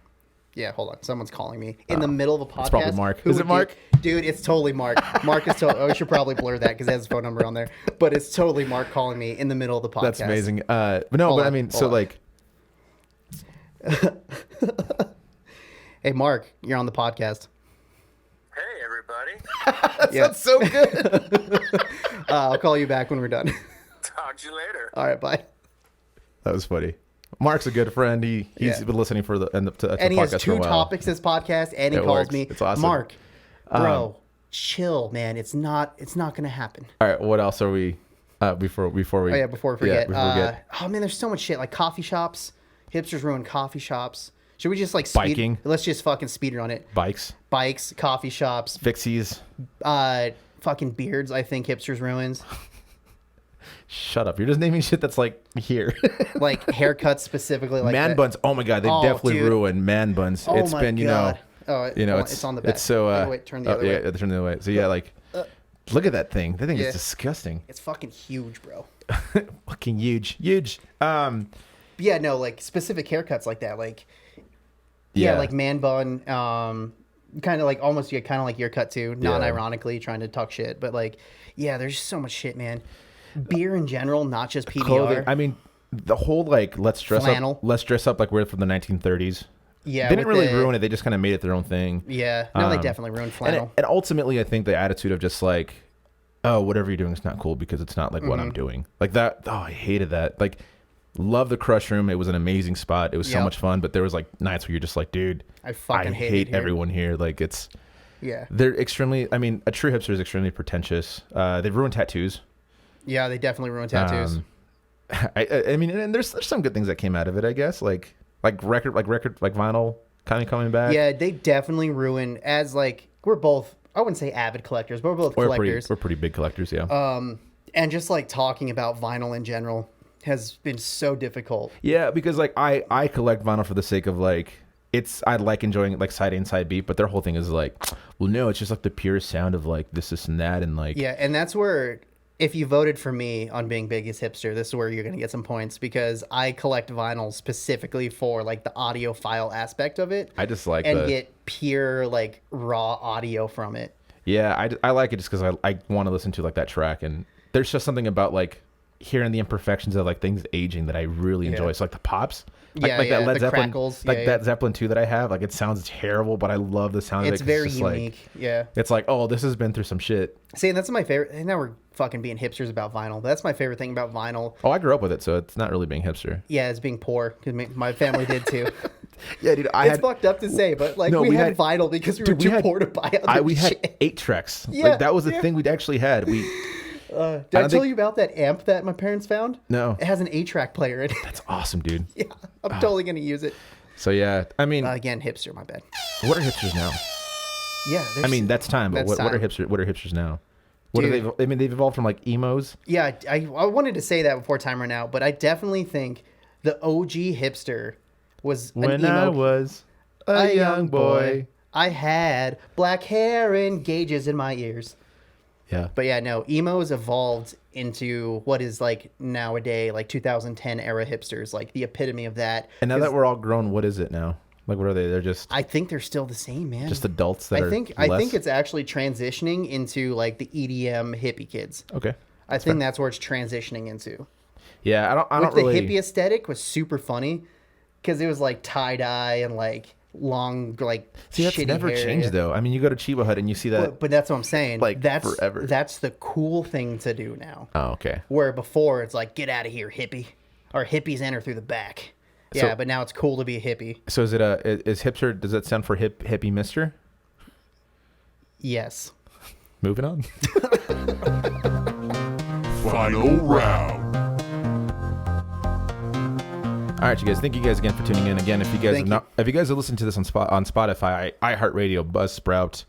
Yeah, hold on, someone's calling me in the middle of a podcast. It's probably Mark. Is it Mark? Dude, it's totally Mark. Mark is totally. I should probably blur that because it has his phone number on there. But it's totally Mark calling me in the middle of the podcast. That's amazing. I mean, so like, hey Mark, you're on the podcast. Hey, everybody. That's so good. I'll call you back when we're done. Talk to you later. All right, bye. That was funny. Mark's a good friend. He's been listening for the podcast and he has 2 topics this podcast, and he calls me. It's awesome. Mark, bro, chill, man. It's not gonna happen. All right, what else are we? Before we before we forget. Oh man, there's so much shit like coffee shops. Hipsters ruin coffee shops. Should we just like biking? Let's just fucking speed run it. Bikes, coffee shops, fixies, fucking beards. I think hipsters ruins. Shut up! You're just naming shit that's like here. Like haircuts specifically, like man buns. Oh my god, they definitely ruined man buns. Oh it's been it's on the back. It's so wait, turn the other way. Yeah, turn the other way. So yeah, like look at that thing. That thing is disgusting. It's fucking huge, bro. Fucking huge. Yeah, no, like specific haircuts like that, like like man bun, kind of like almost kind of like your cut too, non-ironically trying to talk shit, but like there's just so much shit, man. Beer in general, not just PBR. Clothing, I mean, the whole like let's dress up like we're from the 1930s. Yeah, they didn't really ruin it. They just kind of made it their own thing. Yeah, no, they definitely ruined flannel. And ultimately, I think the attitude of just like, oh, whatever you're doing is not cool because it's not like what I'm doing. Like that. Oh, I hated that. Like, love the Crush Room. It was an amazing spot. It was so much fun. But there was like nights where you're just like, dude, I hate everyone here. Like it's. Yeah. They're extremely. I mean, a true hipster is extremely pretentious. They've ruined tattoos. Yeah, they definitely ruined tattoos. I mean, and there's some good things that came out of it, I guess. Like vinyl kind of coming back. Yeah, they definitely ruined, as like we're both I wouldn't say avid collectors, but we're both collectors. We're pretty big collectors, yeah. And just like talking about vinyl in general has been so difficult. Yeah, because like I collect vinyl for the sake of like I like enjoying like side A and side B, but their whole thing is like, well, no, it's just like the pure sound of like this and that, and like yeah, and that's where if you voted for me on being biggest hipster, this is where you're gonna get some points because I collect vinyl specifically for like the audiophile aspect of it. I just like and get pure like raw audio from it. Yeah, I like it just because I want to listen to like that track, and there's just something about like hearing the imperfections of like things aging that I really enjoy. It's like the pops. Like that Led Zeppelin, crackles. that Zeppelin 2 that I have. Like it sounds terrible, but I love the sound of it. It's very unique. Like, it's like, oh, this has been through some shit. See, and that's my favorite. And now we're fucking being hipsters about vinyl. That's my favorite thing about vinyl. Oh, I grew up with it, so it's not really being hipster. Yeah, it's being poor because my family did too. Yeah, dude, it's fucked up to say, but like we had vinyl because we were too poor to buy other we shit. had 8 tracks. Yeah, like that was the thing we actually had. Did I tell you about that amp that my parents found? No. It has an 8-track player in it. That's awesome, dude. Yeah, I'm totally going to use it. So, yeah, I mean... again, hipster, my bad. What are hipsters now? Yeah. I mean, that's time, but what are hipsters now? What are they? I mean, they've evolved from, like, emos? Yeah, I wanted to say that before time ran out, but I definitely think the OG hipster was an emo. When I was a young boy. I had black hair and gauges in my ears. Yeah. But yeah, no, emos evolved into what is like nowadays, like 2010 era hipsters, like the epitome of that. And now that we're all grown, what is it now? Like, what are they? They're just... I think they're still the same, man. Just adults that I think it's actually transitioning into like the EDM hippie kids. Okay. I think that's where it's transitioning into. Yeah, I don't really... The hippie aesthetic was super funny because it was like tie-dye and like long, like see, that's never changed though. I mean, you go to Chiba Hut and you see that, but that's what I'm saying. Like that's forever. That's the cool thing to do now. Oh, okay. Where before it's like, get out of here, hippie, or hippies enter through the back. Yeah, but now it's cool to be a hippie. So is hipster? Does that stand for hippie mister? Yes. Moving on. Final round. All right, you guys. Thank you guys again for tuning in. Again, if you guys have listened to this on Spotify, iHeartRadio, Buzzsprout,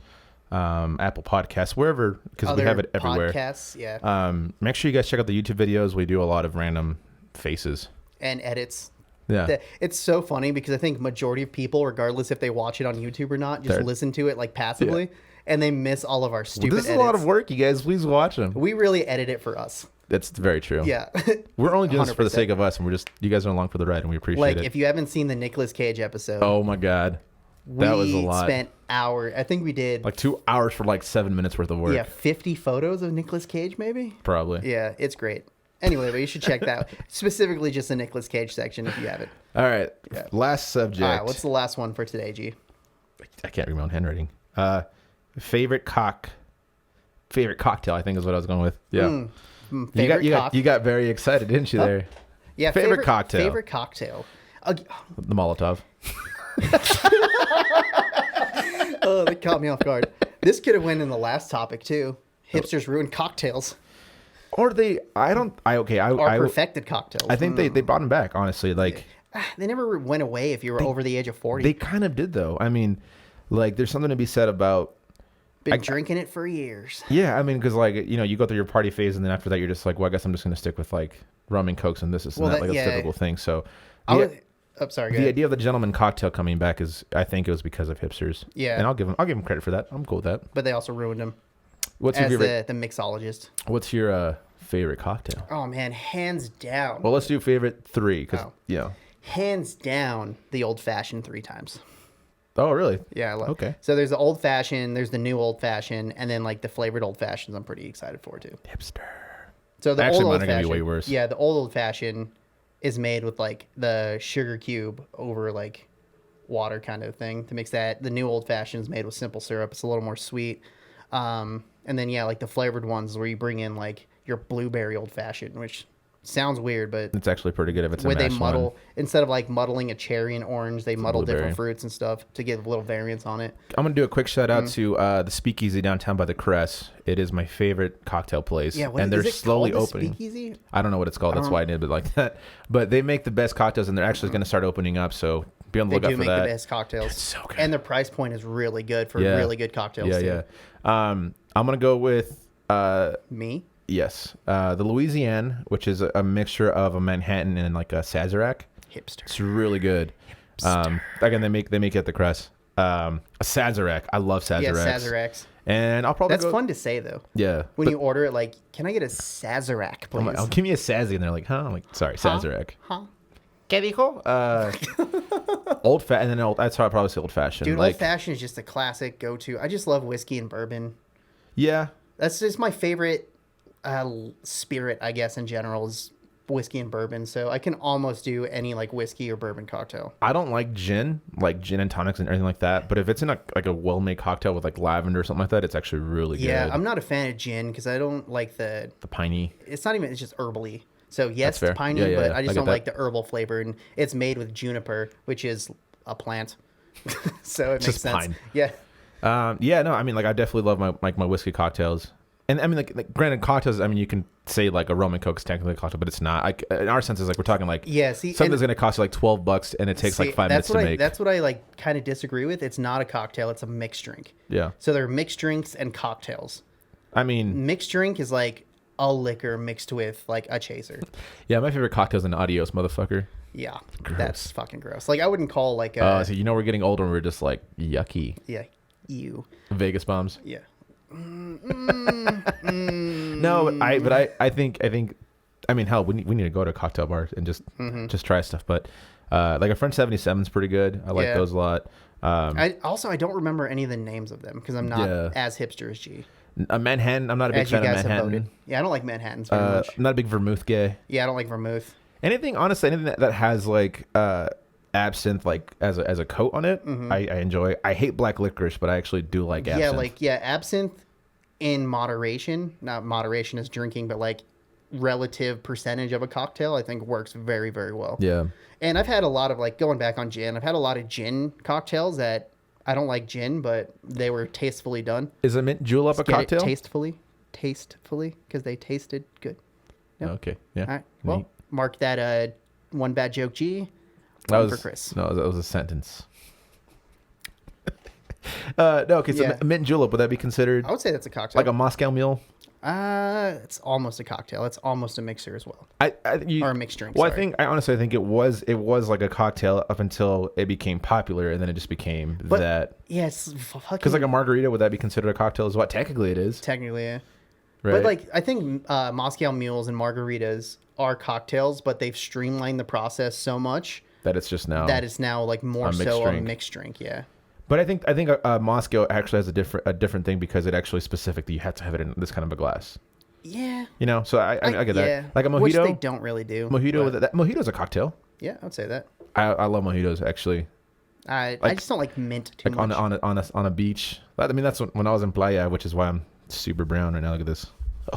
Apple Podcasts, wherever, because we have it everywhere. Podcasts, yeah. Make sure you guys check out the YouTube videos. We do a lot of random faces and edits. Yeah, it's so funny because I think majority of people, regardless if they watch it on YouTube or not, just listen to it like passively, and they miss all of our stupid. This is a lot of work, you guys. Please watch them. We really edit it for us. That's very true. Yeah. We're only doing this for the sake of us, and you guys are along for the ride, and we appreciate it. Like, if you haven't seen the Nicolas Cage episode. Oh, my God. That was a lot. We spent hours. I think we did. Like 2 hours for like 7 minutes worth of work. Yeah, 50 photos of Nicolas Cage, maybe? Probably. Yeah, it's great. Anyway, but you should check that out. Specifically just the Nicolas Cage section if you haven't. All right. Yeah. Last subject. All right, what's the last one for today, G? I can't read my own handwriting. Favorite cocktail, I think is what I was going with. Yeah. You got very excited, didn't you, there? Yeah. Favorite cocktail. Favorite cocktail. The Molotov. Oh, that caught me off guard. This could have went in the last topic, too. Hipsters ruin cocktails. Or perfected cocktails. I think they brought them back, honestly. Like, they never went away if you were over the age of 40. They kind of did, though. I mean, like, there's something to be said about... Been drinking it for years. Yeah, I mean, because, like, you know, you go through your party phase, and then after that, you're just like, well, I guess I'm just going to stick with, like, rum and cokes and this and that. Like, that's a typical thing. So, sorry, the idea of the gentleman cocktail coming back I think it was because of hipsters. Yeah. And I'll give them credit for that. I'm cool with that. But they also ruined them. What's your favorite? The mixologist. What's your favorite cocktail? Oh, man, hands down. Well, let's do favorite 3, because, hands down, the old-fashioned 3 times. Oh, really? Yeah, I love it. Okay. So there's the old fashioned, there's the new old fashioned, and then like the flavored old fashions I'm pretty excited for too. Hipster. So the Actually, old mine are gonna be way worse. Yeah, the old fashioned is made with like the sugar cube over like water kind of thing to mix that. The new old fashioned is made with simple syrup. It's a little more sweet. And then like the flavored ones where you bring in like your blueberry old fashioned, which sounds weird, but it's actually pretty good if it's where a they mashed muddle one. Instead of like muddling a cherry and orange, they muddle different fruits and stuff to give a little variance on it. I'm gonna do a quick shout out to the Speakeasy downtown by the Crest. It is my favorite cocktail place. Yeah, and they're slowly opening. Speakeasy? I don't know what it's called. That's why I named it like that. But they make the best cocktails, and they're actually going to start opening up. So Be on the They lookout do for make that. the best cocktails. It's so good. And their price point is really good for really good cocktails too. Yeah. I'm gonna go with Me? yes, the Louisiane, which is a mixture of a Manhattan and like a Sazerac. Hipster. It's really good. Again, they make it at the Crest. A Sazerac. I love Sazeracs. Yeah, Sazeracs. And I'll probably That's fun to say though. Yeah. When you order it, like, can I get a Sazerac, please? I'm like, oh, give me a Sazzy, and they're like, huh? I'm like, sorry, Sazerac. Huh? ¿Qué dijo? Old fashioned, and then that's how I probably say old fashioned. Dude, like, old fashioned is just a classic go-to. I just love whiskey and bourbon. Yeah. That's just my favorite spirit, I guess, in general is whiskey and bourbon. So I can almost do any like whiskey or bourbon cocktail. I don't like gin and tonics and everything like that. But if it's in a well-made cocktail with like lavender or something like that, it's actually really good. Yeah, I'm not a fan of gin because I don't like the piney. It's not even. It's just herbally. So yes, That's fair. it's piney, Yeah, but I just get don't that. like the herbal flavor, and it's made with juniper, which is a plant. So it makes Just sense. pine. Yeah. Yeah, no, I mean, like, I definitely love my whiskey cocktails. And I mean, like granted, cocktails, I mean, you can say like a rum and coke is technically a cocktail, but it's not. Like, in our sense, is like we're talking like something that's going to cost you like $12 and it takes like 5 minutes to make. That's what I like kind of disagree with. It's not a cocktail, it's a mixed drink. Yeah. So there are mixed drinks and cocktails. I mean, Mixed drink is like a liquor mixed with like a chaser. yeah, my favorite cocktail is an adios, motherfucker. Yeah. Gross. That's fucking gross. Like I wouldn't call like So we're getting older and we're just like yucky. yeah, ew. Vegas bombs. Yeah. No, I think I mean, hell, we need to go to cocktail bars and just try stuff. But like a French 77 is pretty good. I like those a lot. I don't remember any of the names of them because I'm not as hipster as G. A Manhattan, I'm not a big As you fan of guys have voted. Manhattan. Yeah, I don't like Manhattans very much. I'm not a big vermouth guy. Yeah, I don't like vermouth. Anything that has like absinthe like as a coat on it, I enjoy. I hate black licorice, but I actually do like absinthe. Absinthe in moderation, not moderation as drinking, but like relative percentage of a cocktail, I think works very, very well. Yeah. And I've had a lot of like going back on gin. I've had a lot of gin cocktails that I don't like gin, but they were tastefully done. Is a mint julep a Get it cocktail? tastefully, because they tasted good. Yep. Okay. Yeah. All right. Well, Neat. mark that one bad joke G. That One was for Chris. No, that was a sentence. No, okay. So mint julep, would that be considered I would say that's a cocktail. like a Moscow Mule? It's almost a cocktail. It's almost a mixer as well. Or a mixed drink. Well, sorry. I honestly think it was like a cocktail up until it became popular, and then it just became that. Yeah, it's fucking. Because like a margarita, would that be considered a cocktail as well? Technically, it is. Technically, yeah. Right. But like, I think Moscow Mules and margaritas are cocktails, but they've streamlined the process so much that it's just now like more so a mixed drink. Yeah. But I think Moscow actually has a different thing because it actually specific that you have to have it in this kind of a glass. Yeah. You know, so I get that. Yeah. Like a mojito, which they don't really do. Mojito's a cocktail. Yeah, I'd say that. I love mojitos actually. I just don't like mint too like much. on a beach. I mean, that's when I was in Playa, which is why I'm super brown right now. Look at this.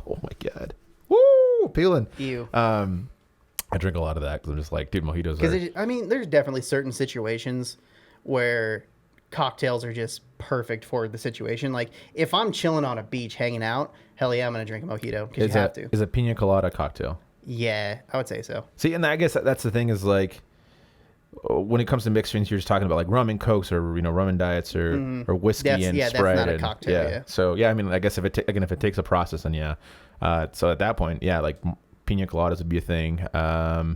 Oh my god. Woo, peeling. Ew. I drink a lot of that because I'm just like, dude, mojitos. Because I mean, there's definitely certain situations where cocktails are just perfect for the situation. Like if I'm chilling on a beach hanging out, hell yeah, I'm gonna drink a mojito because you have to. Is a pina colada a cocktail? Yeah, I would say so. See, and I guess that's the thing is like when it comes to mixed drinks, you're just talking about like rum and cokes or rum and diets or whiskey and Sprite. That's not a cocktail. Yeah. So yeah, I mean, I guess if it takes a process, then yeah. So at that point, yeah, like pina coladas would be a thing. I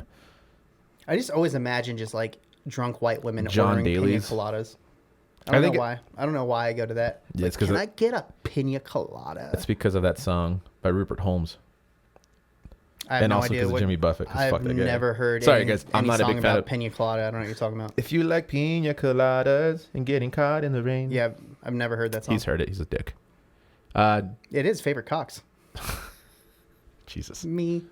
just always imagine just like drunk white women John ordering Daly's. pina coladas. I don't know why I go to that. Yeah, like, can I get a pina colada? It's because of that song by Rupert Holmes. I have and no also idea because of Jimmy Buffett. I've never heard. Sorry, guys, I'm not a big fan of pina colada. I don't know what you're talking about. If you like pina coladas and getting caught in the rain. Yeah, I've never heard that song. He's heard it. He's a dick. It is favorite cocks. Jesus. Me.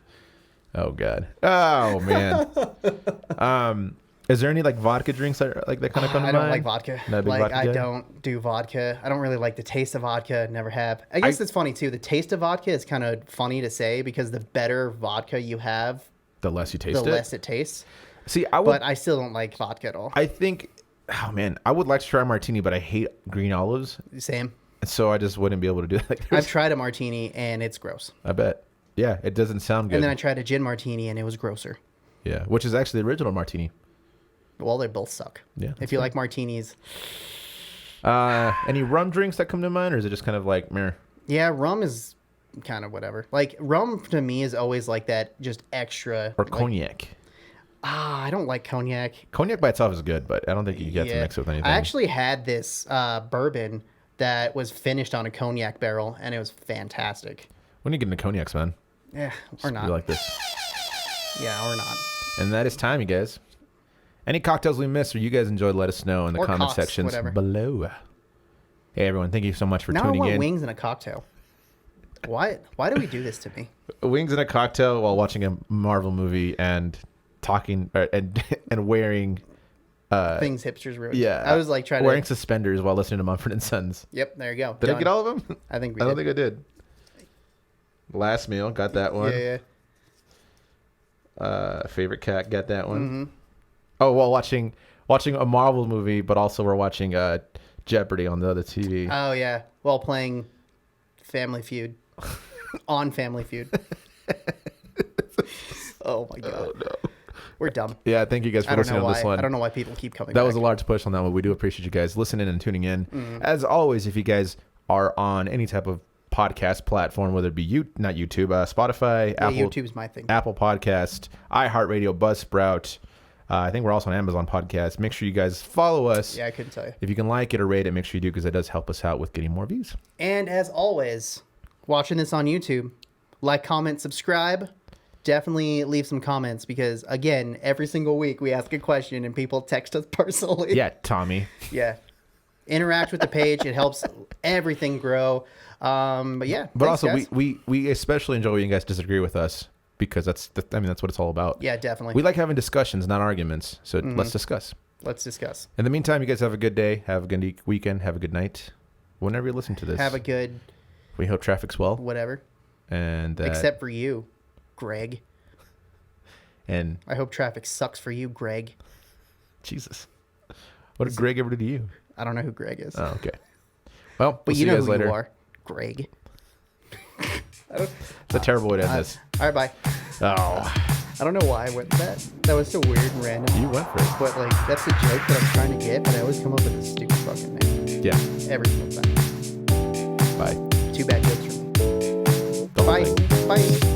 Oh God. Oh man. Is there any like vodka drinks that kind of come to mind? I don't like vodka. Not a big vodka guy? don't do vodka. I don't really like the taste of vodka. Never have. I guess it's funny too. The taste of vodka is kind of funny to say because the better vodka you have, the less you taste the less it tastes. See, but I still don't like vodka at all. I think, oh man, I would like to try a martini, but I hate green olives. Same. So I just wouldn't be able to do that. I've tried a martini and it's gross. I bet. Yeah, it doesn't sound good. And then I tried a gin martini and it was grosser. Yeah, which is actually the original martini. Well, they both suck. Yeah. If you like martinis. Any rum drinks that come to mind, or is it just kind of like meh? Yeah, rum is kind of whatever. Like rum to me is always like that, just extra. Or like, cognac. I don't like cognac. Cognac by itself is good, but I don't think you get to mix it with anything. I actually had this bourbon that was finished on a cognac barrel, and it was fantastic. When you get into cognacs, man? Yeah, or not. You like this? Yeah, or not. And that is time, you guys. Any cocktails we missed or you guys enjoyed, let us know in the comment sections below. Hey, everyone. Thank you so much for tuning in. Now I want wings and a cocktail. Why do we do this to me? Wings and a cocktail while watching a Marvel movie and talking and wearing... things hipsters ruined. Yeah. I was like wearing suspenders while listening to Mumford & Sons. Yep, there you go. Did I get all of them? I think I don't think I did. Last meal, got that one. Yeah. Favorite cat, got that one. Mm-hmm. Oh, well, watching a Marvel movie, but also we're watching Jeopardy on the other TV. Oh yeah, while playing Family Feud on Family Feud. Oh my god. Oh no. We're dumb. Yeah, thank you guys for listening to this one. I don't know why people keep coming That back. was a large push on that one. We do appreciate you guys listening and tuning in. Mm-hmm. As always, if you guys are on any type of podcast platform, whether it be not YouTube, Spotify, Yeah, Apple, YouTube's my thing. Apple Podcast, iHeartRadio, Buzzsprout. I think we're also on Amazon Podcast. Make sure you guys follow us. Yeah, I couldn't tell you. If you can like it or rate it, make sure you do, because that does help us out with getting more views. And as always, watching this on YouTube, like, comment, subscribe. Definitely leave some comments, because again, every single week we ask a question and people text us personally. Yeah, Tommy. Yeah. Interact with the page. It helps everything grow. But yeah. But thanks, also, guys. we especially enjoy when you guys disagree with us, because that's what it's all about. Yeah, definitely. We like having discussions, not arguments. So let's discuss. Let's discuss. In the meantime, you guys have a good day. Have a good weekend. Have a good night. Whenever you listen to this. Have a good We hope traffic's well. whatever. And Except for you, Greg. And I hope traffic sucks for you, Greg. Jesus. What did Greg ever do to you? I don't know who Greg is. Oh, okay. Well, But we'll you see know you guys who later. you are, Greg. It's a terrible way to end this. All right, bye. Oh. I don't know why I went with that. That was so weird and random. You went for it. But like, that's the joke that I'm trying to get, but I always come up with a stupid fucking name. Yeah. Every single time. Bye. Two bad jokes from me. The whole Bye. thing. Bye.